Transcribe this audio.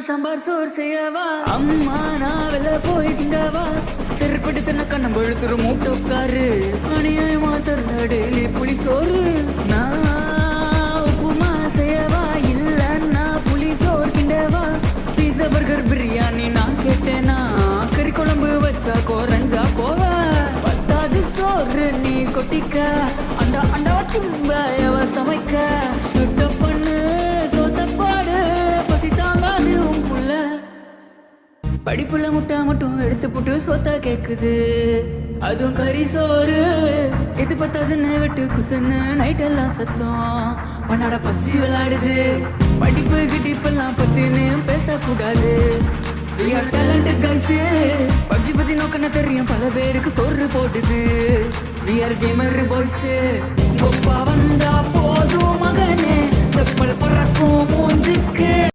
சாம்பார் சோறு செய்யவா அம்மா நான் வெளில போய் திங்கவா செருப்படுத்தின கண்ணம் பழுத்துரு மூட்டை உட்காரு அநியாயமா தரல டெய்லி புளி சோறு நான் உப்புமா செய்யவா இல்லன்னா புளி சோறு கிண்டவா பீஸா பர்கர் பிரியாணி நான் கேட்டேனா கறி குழம்பு வச்சா குறைஞ்சா போவா பத்தாது சோறு நீ கொட்டிக்க அண்டா அண்டாவா தும்ப எவ சமைக்க ஷுட்ட பண்ணு சோத்தப்பாடு பசி தாங்காது உன் புள்ள படிப்புள்ள முட்டை மட்டும் எடுத்து போட்டு சோத்தா கேக்குது அதுவும் கறி சோறு இது பத்தாதுன்னு வெட்டு குத்துன்னு நைட் எல்லாம் சத்தம் பண்ணாட பப்ஜி விளையாடுது படிப்பு கிட்டிப்பெல்லாம் பத்தின்னு பேசக்கூடாது We are talented guys PUBG பத்தி நோக்கன தெரியும் பல பேருக்கு சோறு போடுது We are gamer boys Koppa வந்தா போதும் மகனே செப்பல் பறக்கும் மூஞ்சுக்கு